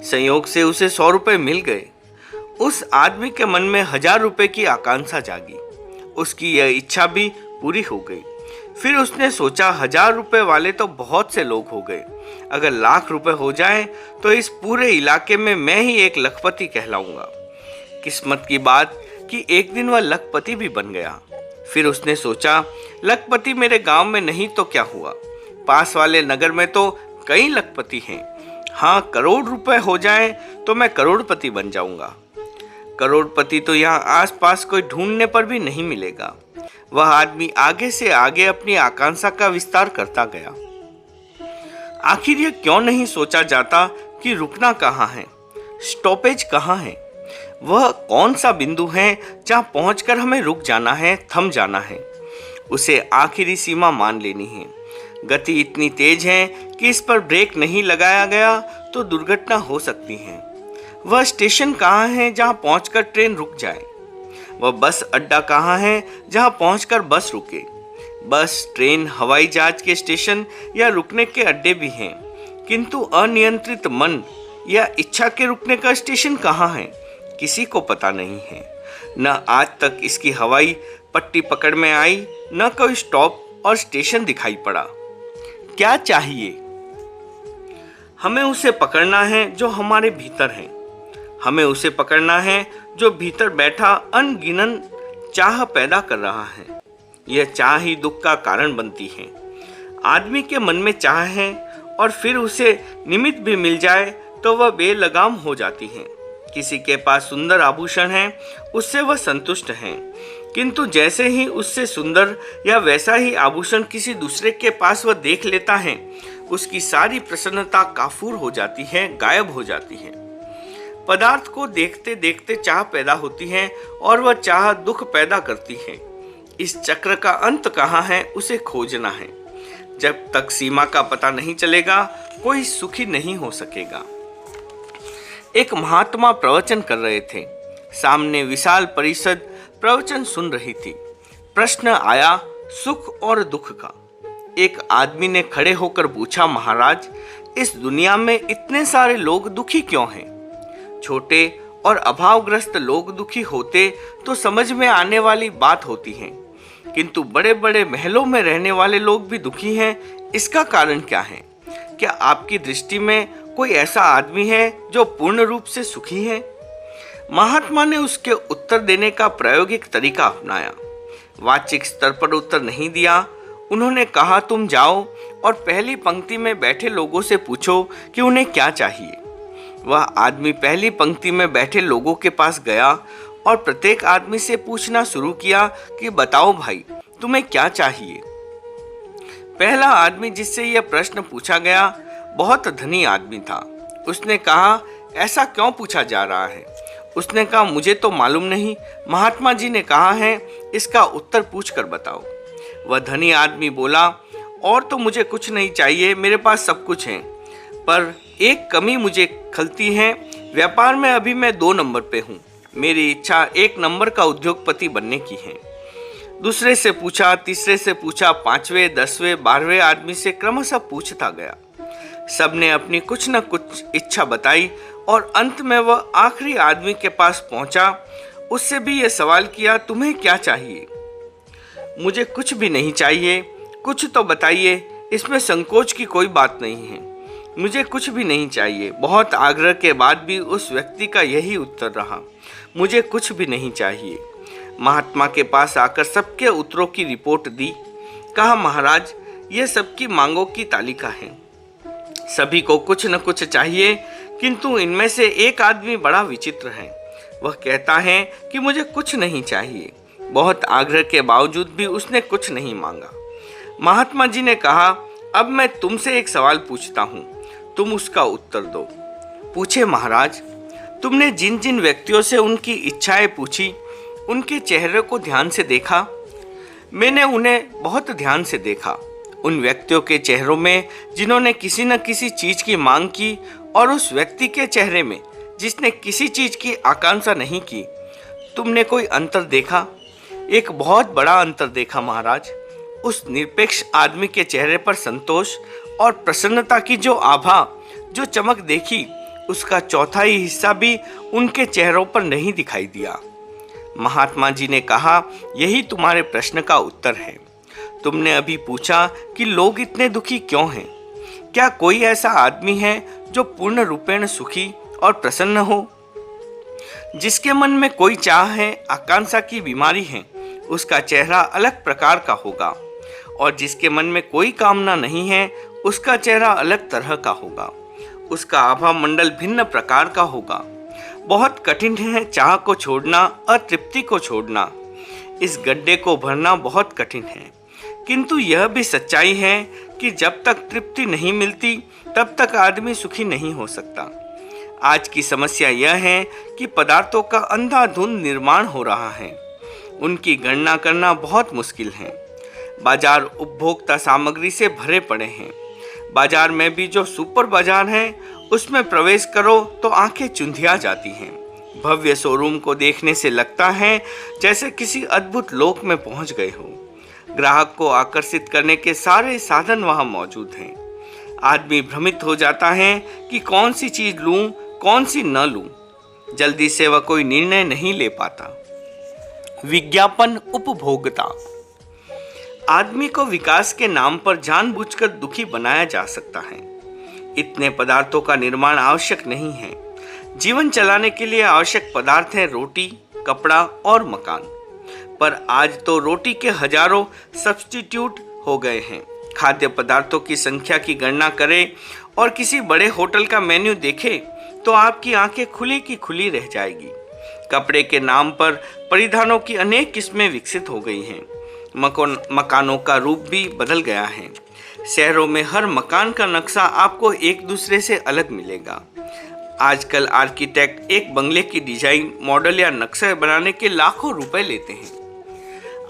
संयोग से उसे 100 रुपए मिल गए। उस आदमी के मन में 1000 रुपए की आकांक्षा जागी, उसकी यह इच्छा भी पूरी हो गई। फिर उसने सोचा, 1000 रुपए वाले तो बहुत से लोग हो गए, अगर 1,00,000 रुपए हो जाए तो इस पूरे इलाके में मैं ही एक लखपति कहलाऊंगा। किस्मत की बात कि एक दिन वह लखपति भी बन गया। फिर उसने सोचा, लखपति मेरे गांव में नहीं तो क्या हुआ, पास वाले नगर में तो कई लखपति हैं। हाँ, करोड़ रुपए हो जाए तो मैं करोड़पति बन जाऊंगा। करोड़पति तो यहाँ आसपास कोई ढूंढने पर भी नहीं मिलेगा। वह आदमी आगे से आगे अपनी आकांक्षा का विस्तार करता गया। आखिर यह क्यों नहीं सोचा जाता कि रुकना कहाँ है, स्टॉपेज कहाँ है, वह कौन सा बिंदु है जहाँ पहुंचकर हमें रुक जाना है, थम जाना है, उसे आखिरी सीमा मान लेनी है। गति इतनी तेज है कि इस पर ब्रेक नहीं लगाया गया तो दुर्घटना हो सकती है। वह स्टेशन कहाँ है जहाँ पहुंचकर ट्रेन रुक जाए, वह बस अड्डा कहाँ है जहाँ पहुंचकर बस रुके। बस, ट्रेन, हवाई जहाज के स्टेशन या रुकने के अड्डे भी हैं, किंतु अनियंत्रित मन या इच्छा के रुकने का स्टेशन कहाँ है, किसी को पता नहीं है। न आज तक इसकी हवाई पट्टी पकड़ में आई, न कोई स्टॉप और स्टेशन दिखाई पड़ा। क्या चाहिए? हमें उसे पकड़ना है जो हमारे भीतर है। हमें उसे पकड़ना है जो भीतर बैठा अनगिनन चाह पैदा कर रहा है। यह चाह ही दुख का कारण बनती है। आदमी के मन में चाह है और फिर उसे निमित्त भी मिल जाए तो वह बेलगाम हो जाती है। किसी के पास सुंदर आभूषण है, उससे वह संतुष्ट है, किंतु जैसे ही उससे सुंदर या वैसा ही आभूषण किसी दूसरे के पास वह देख लेता है, उसकी सारी प्रसन्नता काफूर हो जाती है, गायब हो जाती है। पदार्थ को देखते देखते चाह पैदा होती है और वह चाह दुख पैदा करती है। इस चक्र का अंत कहाँ है, उसे खोजना है। जब तक सीमा का पता नहीं चलेगा, कोई सुखी नहीं हो सकेगा। एक महात्मा प्रवचन कर रहे थे। सामने विशाल परिषद प्रवचन सुन रही थी। प्रश्न आया सुख और दुख का। एक आदमी ने खड़े होकर पूछा, महाराज, इस दुनिया में इतने सारे लोग दुखी क्यों हैं? छोटे और अभावग्रस्त लोग दुखी होते तो समझ में आने वाली बात होती है, किंतु बड़े बड़े महलों में रहने वाले लोग भी दुखी हैं। इसका कारण क्या है? क्या आपकी दृष्टि में कोई ऐसा आदमी है जो पूर्ण रूप से सुखी है? महात्मा ने उसके उत्तर देने का प्रायोगिक तरीका अपनाया। वाचिक स्तर पर उत्तर नहीं दिया। उन्होंने कहा, तुम जाओ और पहली पंक्ति में बैठे लोगों से पूछो कि उन्हें क्या चाहिए। वह आदमी पहली पंक्ति में बैठे लोगों के पास गया और प्रत्येक आदमी से पूछना शुरू किया कि बताओ भाई, तुम्हें क्या चाहिए। पहला आदमी जिससे यह प्रश्न पूछा गया बहुत धनी आदमी था। उसने कहा, ऐसा क्यों पूछा जा रहा है? उसने कहा, मुझे तो मालूम नहीं, महात्मा जी ने कहा है इसका उत्तर पूछकर बताओ। वह धनी आदमी बोला, और तो मुझे कुछ नहीं चाहिए, मेरे पास सब कुछ है, पर एक कमी मुझे खलती है। व्यापार में अभी मैं 2 नंबर पे हूँ। मेरी इच्छा 1 नंबर का उद्योगपति बनने की है। दूसरे से पूछा, तीसरे से पूछा, 5वें, 10वें, 12वें आदमी से क्रमशः पूछता गया। सबने अपनी कुछ न कुछ इच्छा बताई और अंत में वह आखिरी आदमी के पास पहुंचा। उससे भी यह सवाल किया, तुम्हें क्या चाहिए? मुझे कुछ भी नहीं चाहिए, कुछ तो बताइए, इसमें संकोच की कोई बात नहीं है। मुझे कुछ भी नहीं चाहिए। बहुत आग्रह के बाद भी उस व्यक्ति का यही उत्तर रहा, मुझे कुछ भी नहीं चाहिए। महात्मा के पास आकर सबके उत्तरों की रिपोर्ट दी। कहा, महाराज, यह सबकी मांगों की तालिका है। सभी को कुछ न कुछ चाहिए, किंतु इनमें से एक आदमी बड़ा विचित्र है। वह कहता है कि मुझे कुछ नहीं चाहिए। बहुत आग्रह के बावजूद भी उसने कुछ नहीं मांगा। महात्मा जी ने कहा, अब मैं तुमसे एक सवाल पूछता हूँ, तुम उसका उत्तर दो। पूछे महाराज, तुमने जिन जिन व्यक्तियों से उनकी इच्छाएं पूछी, उनके चेहरे को ध्यान से देखा? मैंने उन्हें बहुत ध्यान से देखा। उन व्यक्तियों के चेहरों में जिन्होंने किसी न किसी चीज की मांग की, और उस व्यक्ति के चेहरे में जिसने किसी चीज की आकांक्षा नहीं की। तुमने कोई अंतर देखा? एक बहुत बड़ा अंतर देखा महाराज। उस निरपेक्ष आदमी के चेहरे पर संतोष और प्रसन्नता की जो आभा, जो चमक देखी, उसका चौथाई हिस्सा भी उनके चेहरों पर नहीं दिखाई दिया। महात्मा जी ने कहा, यही तुम्हारे प्रश्न का उत्तर है। तुमने अभी पूछा कि लोग इतने दुखी क्यों हैं। क्या कोई ऐसा आदमी है जो पूर्ण रूपेण सुखी और प्रसन्न हो? जिसके मन में कोई चाह है, आकांक्षा की बीमारी है, उसका चेहरा अलग प्रकार का होगा, और जिसके मन में कोई कामना नहीं है, उसका चेहरा अलग तरह का होगा। उसका आभा मंडल भिन्न प्रकार का होगा। बहुत कठिन है चाह को छोड़ना, अतृप्ति को छोड़ना। इस गड्ढे को भरना बहुत कठिन है, किंतु यह भी सच्चाई है कि जब तक तृप्ति नहीं मिलती, तब तक आदमी सुखी नहीं हो सकता। आज की समस्या यह है कि पदार्थों का अंधाधुंध निर्माण हो रहा है। उनकी गणना करना बहुत मुश्किल है। बाजार उपभोक्ता सामग्री से भरे पड़े हैं। बाजार में भी जो सुपर बाजार है, उसमें प्रवेश करो तो आंखें चुंधिया जाती हैं। भव्य शोरूम को देखने से लगता है जैसे किसी अद्भुत लोक में पहुंच गए हो। ग्राहक को आकर्षित करने के सारे साधन वहां मौजूद हैं। आदमी भ्रमित हो जाता है कि कौन सी चीज लूं, कौन सी न लूं। जल्दी से वह कोई निर्णय नहीं ले पाता। विज्ञापन उपभोक्ता। आदमी को विकास के नाम पर जानबूझकर दुखी बनाया जा सकता है। इतने पदार्थों का निर्माण आवश्यक नहीं है। जीवन चलाने के लिए आवश्यक पदार्थ हैं रोटी, कपड़ा और मकान। पर आज तो रोटी के हजारों सब्स्टिट्यूट हो गए हैं। खाद्य पदार्थों की संख्या की गणना करें और किसी बड़े होटल का मेन्यू देखें तो आपकी आंखें खुली की खुली रह जाएगी। कपड़े के नाम पर परिधानों की अनेक किस्में विकसित हो गई हैं। मकानों का रूप भी बदल गया है। शहरों में हर मकान का नक्शा आपको एक दूसरे से अलग मिलेगा। आजकल आर्किटेक्ट एक बंगले की डिजाइन, मॉडल या नक्शा बनाने के लाखों रुपए लेते हैं।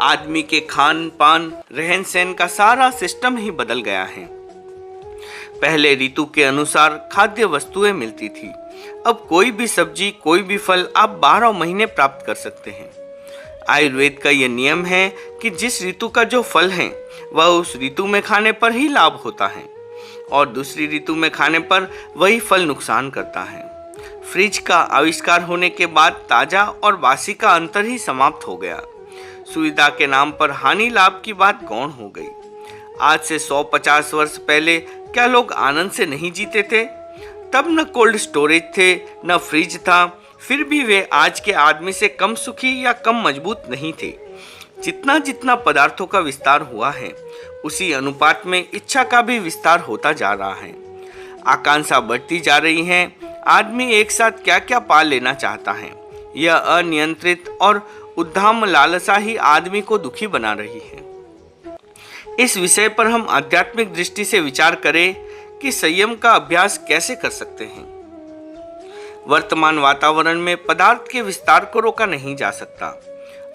आदमी के खान पान, रहन सहन का सारा सिस्टम ही बदल गया है। पहले ऋतु के अनुसार खाद्य वस्तुएं मिलती थी। अब कोई भी सब्जी, कोई भी फल आप 12 महीने प्राप्त कर सकते हैं। आयुर्वेद का यह नियम है कि जिस ऋतु का जो फल है, वह उस ऋतु में खाने पर ही लाभ होता है, और दूसरी ऋतु में खाने पर वही फल नुकसान करता है। फ्रिज का आविष्कार होने के बाद ताजा और बासी का अंतर ही समाप्त हो गया। सुविधा के नाम पर हानि लाभ की बात गौण हो गई। आज से 150 वर्ष पहले क्या लोग आनंद से नहीं जीते थे? तब न कोल्ड स्टोरेज थे, न फ्रिज था, फिर भी वे आज के आदमी से कम सुखी या कम मजबूत नहीं थे। जितना जितना पदार्थों का विस्तार हुआ है, उसी अनुपात में इच्छा का भी विस्तार होता जा रहा है। आकांक्षा बढ़ती जा रही है। आदमी एक साथ क्या क्या पा लेना चाहता है। यह अनियंत्रित और उद्दाम लालसा ही आदमी को दुखी बना रही है। इस विषय पर हम आध्यात्मिक दृष्टि से विचार करें कि संयम का अभ्यास कैसे कर सकते हैं। वर्तमान वातावरण में पदार्थ के विस्तार को रोका नहीं जा सकता।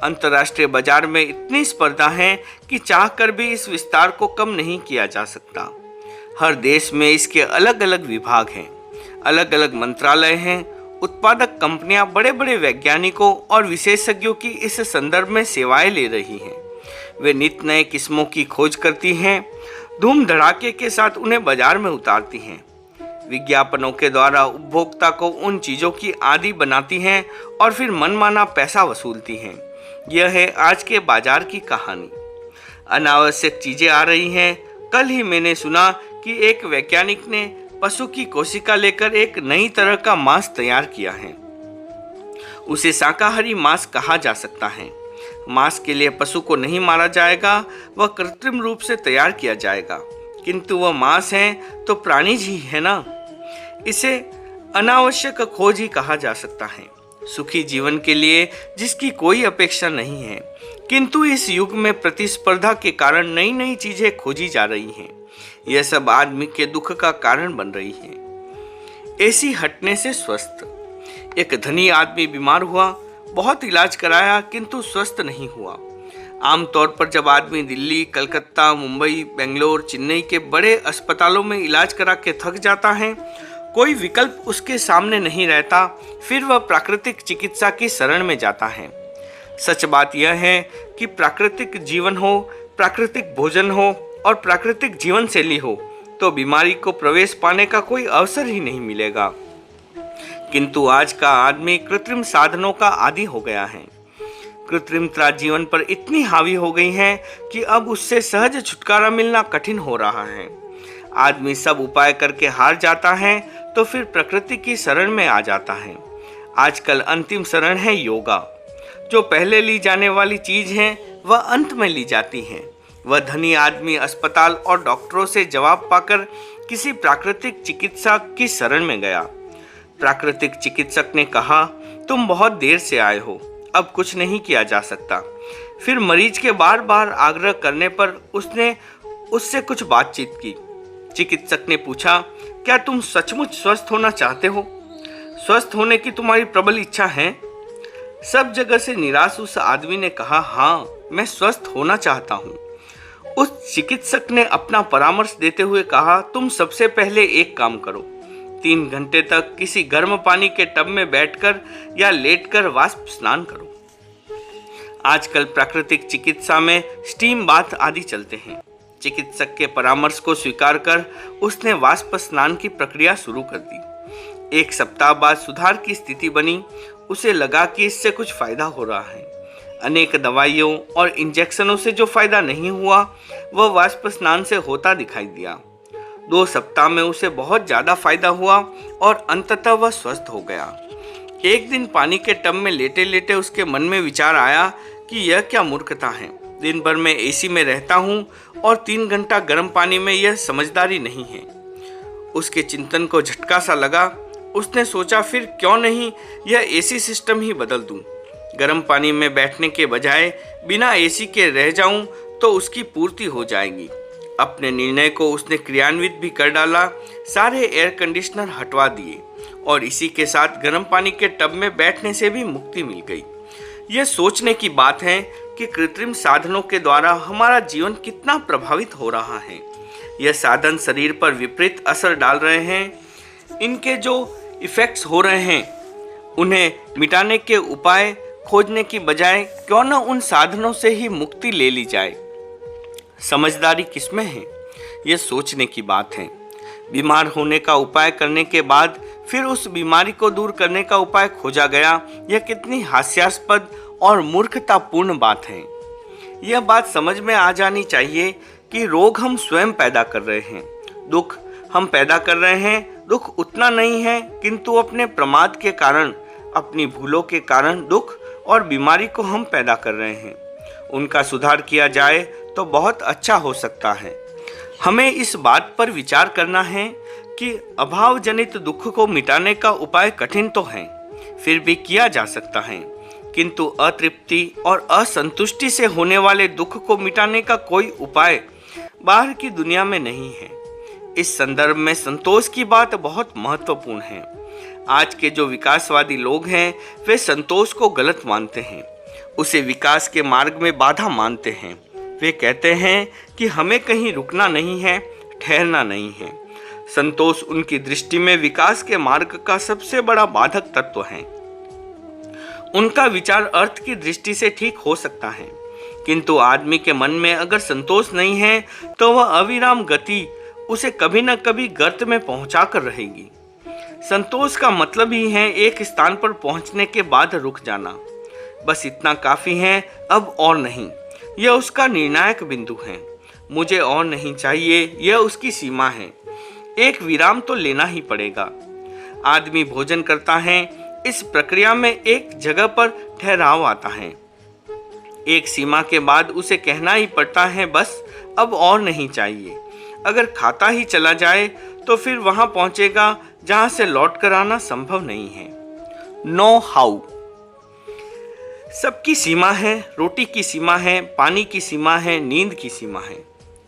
अंतर्राष्ट्रीय बाजार में इतनी स्पर्धा है कि चाहकर भी इस विस्तार को कम नहीं किया जा सकता। हर देश में इसके अलग अलग विभाग हैं, अलग अलग मंत्रालय हैं। उत्पादक कंपनियां बड़े बड़े वैज्ञानिकों और विशेषज्ञों की इस संदर्भ में सेवाएं ले रही हैं। वे नित्य नए किस्मों की खोज करती हैं, धूम धड़ाके के साथ उन्हें बाजार में उतारती हैं। विज्ञापनों के द्वारा उपभोक्ता को उन चीज़ों की आदी बनाती हैं और फिर मनमाना पैसा वसूलती हैं। यह है आज के बाजार की कहानी। अनावश्यक चीज़ें आ रही हैं। कल ही मैंने सुना कि एक वैज्ञानिक ने पशु की कोशिका लेकर एक नई तरह का मांस तैयार किया है। उसे शाकाहारी मांस कहा जा सकता है। मांस के लिए पशु को नहीं मारा जाएगा, वह कृत्रिम रूप से तैयार किया जाएगा, किंतु वह मांस है तो प्राणीज ही है ना। इसे अनावश्यक खोज ही कहा जा सकता है। सुखी जीवन के लिए जिसकी कोई अपेक्षा नहीं है, किंतु इस युग में प्रतिस्पर्धा के कारण नई नई चीजें खोजी जा रही हैं। यह सब आदमी के दुख का कारण बन रही है। एसी हटने से स्वस्थ। एक धनी आदमी बीमार हुआ, बहुत इलाज कराया किंतु स्वस्थ नहीं हुआ। आमतौर पर जब आदमी दिल्ली, कलकत्ता, मुंबई, बेंगलोर, चेन्नई के बड़े अस्पतालों में इलाज करा के थक जाता है, कोई विकल्प उसके सामने नहीं रहता, फिर वह प्राकृतिक चिकित्सा की शरण में जाता है। सच बात यह है कि प्राकृतिक जीवन हो, प्राकृतिक भोजन हो और प्राकृतिक जीवन शैली हो तो बीमारी को प्रवेश पाने का कोई अवसर ही नहीं मिलेगा। किंतु आज का आदमी कृत्रिम साधनों का आदी हो गया है। कृत्रिमता जीवन पर इतनी हावी हो गई है कि अब उससे सहज छुटकारा मिलना कठिन हो रहा है। आदमी सब उपाय करके हार जाता है तो फिर प्रकृति की शरण में आ जाता है। आजकल अंतिम शरण है योगा। जो पहले ली जाने वाली चीज है वह अंत में ली जाती है। वह धनी आदमी अस्पताल और डॉक्टरों से जवाब पाकर किसी प्राकृतिक चिकित्सक की शरण में गया। प्राकृतिक चिकित्सक ने कहा, तुम बहुत देर से आए हो, अब कुछ नहीं किया जा सकता। फिर मरीज के बार बार आग्रह करने पर उसने उससे कुछ बातचीत की। चिकित्सक ने पूछा, क्या तुम सचमुच स्वस्थ होना चाहते हो? स्वस्थ होने की तुम्हारी प्रबल इच्छा है? सब जगह से निराश उस आदमी ने कहा, हाँ, मैं स्वस्थ होना चाहता हूँ। उस चिकित्सक ने अपना परामर्श देते हुए कहा, तुम सबसे पहले एक काम करो, 3 घंटे तक किसी गर्म पानी के टब में बैठकर या लेटकर वाष्प स्नान करो। आजकल प्राकृतिक चिकित्सा में स्टीम बाथ आदि चलते हैं। चिकित्सक के परामर्श को स्वीकार कर उसने वाष्प स्नान की प्रक्रिया शुरू कर दी। 1 सप्ताह बाद सुधार की स्थिति बनी। उसे लगा कि इससे कुछ फायदा हो रहा है। अनेक दवाइयों और इंजेक्शनों से जो फायदा नहीं हुआ वह वाष्प स्नान से होता दिखाई दिया। 2 सप्ताह में उसे बहुत ज़्यादा फायदा हुआ और अंततः वह स्वस्थ हो गया। एक दिन पानी के टब में लेटे लेटे उसके मन में विचार आया कि यह क्या मूर्खता है। दिन भर में एसी में रहता हूँ और 3 घंटा गर्म पानी में, यह समझदारी नहीं है। उसके चिंतन को झटका सा लगा। उसने सोचा, फिर क्यों नहीं यह एसी सिस्टम ही बदल दूं। गर्म पानी में बैठने के बजाय बिना एसी के रह जाऊं तो उसकी पूर्ति हो जाएगी। अपने निर्णय को उसने क्रियान्वित भी कर डाला। सारे एयर कंडीशनर हटवा दिए और इसी के साथ गर्म पानी के टब में बैठने से भी मुक्ति मिल गई। यह सोचने की बात है कि कृत्रिम साधनों के द्वारा हमारा जीवन कितना प्रभावित हो रहा है। यह साधन शरीर पर विपरीत असर डाल रहे हैं। इनके जो इफेक्ट्स हो रहे हैं उन्हें मिटाने के उपाय खोजने की बजाय क्यों न उन साधनों से ही मुक्ति ले ली जाए। समझदारी किसमें है, यह सोचने की बात है। बीमार होने का उपाय करने के बाद फिर उस बीमारी को दूर करने का उपाय खोजा गया, यह कितनी हास्यास्पद और मूर्खतापूर्ण बात है। यह बात समझ में आ जानी चाहिए कि रोग हम स्वयं पैदा कर रहे हैं, दुख हम पैदा कर रहे हैं। दुख उतना नहीं है किंतु अपने प्रमाद के कारण, अपनी भूलों के कारण दुख और बीमारी को हम पैदा कर रहे हैं। उनका सुधार किया जाए तो बहुत अच्छा हो सकता है। हमें इस बात पर विचार करना है कि अभाव जनित दुख को मिटाने का उपाय कठिन तो है, फिर भी किया जा सकता है, किंतु अतृप्ति और असंतुष्टि से होने वाले दुख को मिटाने का कोई उपाय बाहर की दुनिया में नहीं है। इस संदर्भ में संतोष की बात बहुत महत्वपूर्ण है। आज के जो विकासवादी लोग हैं वे संतोष को गलत मानते हैं, उसे विकास के मार्ग में बाधा मानते हैं। वे कहते हैं कि हमें कहीं रुकना नहीं है, ठहरना नहीं है। संतोष उनकी दृष्टि में विकास के मार्ग का सबसे बड़ा बाधक तत्व है। उनका विचार अर्थ की दृष्टि से ठीक हो सकता है, किंतु आदमी के मन में अगर संतोष नहीं है तो वह अविराम गति उसे कभी न कभी गर्त में पहुंचा कर रहेगी। संतोष का मतलब ही है एक स्थान पर पहुंचने के बाद रुक जाना। बस इतना काफी है, अब और नहीं। यह उसका निर्णायक बिंदु है। मुझे और नहीं चाहिए, यह उसकी सीमा है। एक विराम तो लेना ही पड़ेगा। आदमी भोजन करता है, इस प्रक्रिया में एक जगह पर ठहराव आता है। एक सीमा के बाद उसे कहना ही पड़ता है, बस अब और नहीं चाहिए। अगर खाता ही चला जाए तो फिर वहां पहुंचेगा जहां से लौट कर आना संभव नहीं है। Know how. सबकी सीमा है, रोटी की सीमा है, पानी की सीमा है, नींद की सीमा है।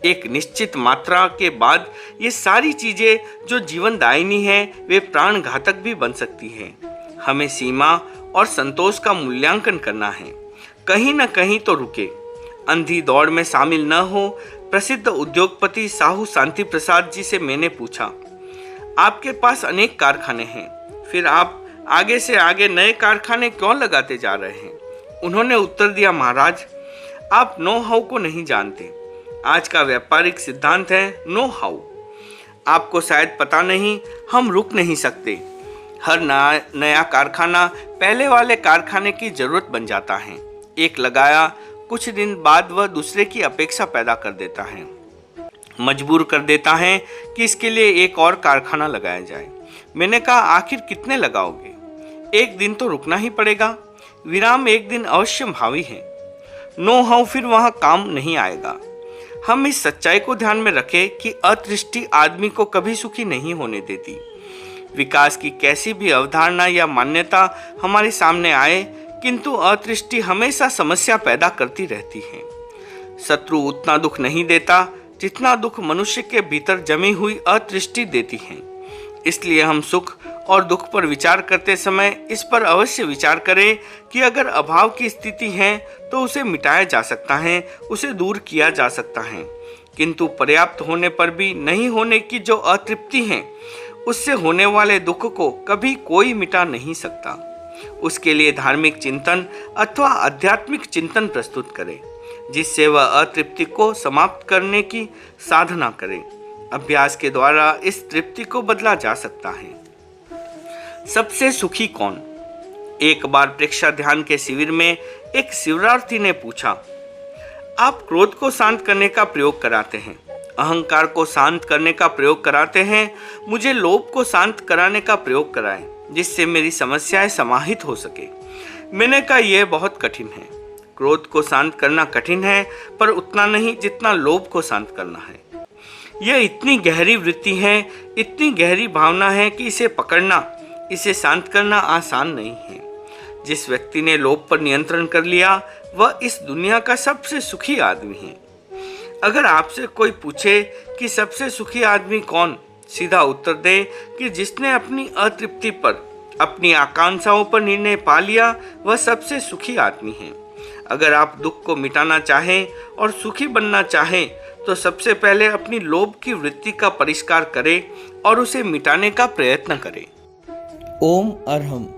एक निश्चित मात्रा के बाद ये सारी चीजें जो जीवनदायिनी हैं वे प्राण घातक भी बन सकती हैं। हमें सीमा और संतोष का मूल्यांकन करना है, कहीं न कहीं तो रुके, अंधी दौड़ में शामिल न हो। प्रसिद्ध उद्योगपति साहू शांति प्रसाद जी से मैंने पूछा, आपके पास अनेक कारखाने हैं, फिर आप आगे से आगे नए कारखाने क्यों लगाते जा रहे हैं? उन्होंने उत्तर दिया, महाराज आप नो हाउ को नहीं जानते। आज का व्यापारिक सिद्धांत है नो हाउ। आपको शायद पता नहीं, हम रुक नहीं सकते। हर नया कारखाना पहले वाले कारखाने की जरूरत बन जाता है। एक लगाया, कुछ दिन बाद वह दूसरे की अपेक्षा पैदा कर देता है, मजबूर कर देता है कि इसके लिए एक और कारखाना लगाया जाए। मैंने कहा, आखिर कितने लगाओगे? एक दिन तो रुकना ही पड़ेगा। विराम एक दिन अवश्य भावी है। नो हाउ फिर वहां काम नहीं आएगा। हम इस सच्चाई को ध्यान में रखें कि अतृष्टि आदमी को कभी सुखी नहीं होने देती। विकास की कैसी भी अवधारणा या मान्यता हमारे सामने आए, किंतु अतृष्टि हमेशा समस्या पैदा करती रहती है। शत्रु उतना दुख नहीं देता जितना दुख मनुष्य के भीतर जमी हुई अतृष्टि देती है। इसलिए हम सुख और दुख पर विचार करते समय इस पर अवश्य विचार करें कि अगर अभाव की स्थिति है तो उसे मिटाया जा सकता है, उसे दूर किया जा सकता है। किंतु पर्याप्त होने पर भी नहीं होने की जो अतृप्ति है, उससे होने वाले दुख को कभी कोई मिटा नहीं सकता। उसके लिए धार्मिक चिंतन अथवा आध्यात्मिक चिंतन प्रस्तुत करें, जिससे वह अतृप्ति को समाप्त करने की साधना करे। अभ्यास के द्वारा इस तृप्ति को बदला जा सकता है। सबसे सुखी कौन? एक बार प्रेक्षा ध्यान के शिविर में एक शिविरार्थी ने पूछा, आप क्रोध को शांत करने का प्रयोग कराते हैं, अहंकार को शांत करने का प्रयोग कराते हैं, मुझे लोभ को शांत कराने का प्रयोग कराएं, जिससे मेरी समस्याएं समाहित हो सके। मैंने कहा, यह बहुत कठिन है। क्रोध को शांत करना कठिन है, पर उतना नहीं जितना लोभ को शांत करना है। यह इतनी गहरी वृत्ति है, इतनी गहरी भावना है कि इसे पकड़ना, इसे शांत करना आसान नहीं है। जिस व्यक्ति ने लोभ पर नियंत्रण कर लिया, वह इस दुनिया का सबसे सुखी आदमी है। अगर आपसे कोई पूछे कि सबसे सुखी आदमी कौन, सीधा उत्तर दे कि जिसने अपनी अतृप्ति पर, अपनी आकांक्षाओं पर निर्णय पा लिया, वह सबसे सुखी आदमी है। अगर आप दुख को मिटाना चाहें और सुखी बनना चाहें तो सबसे पहले अपनी लोभ की वृत्ति का परिष्कार करें और उसे मिटाने का प्रयत्न करें। ओम अरहम।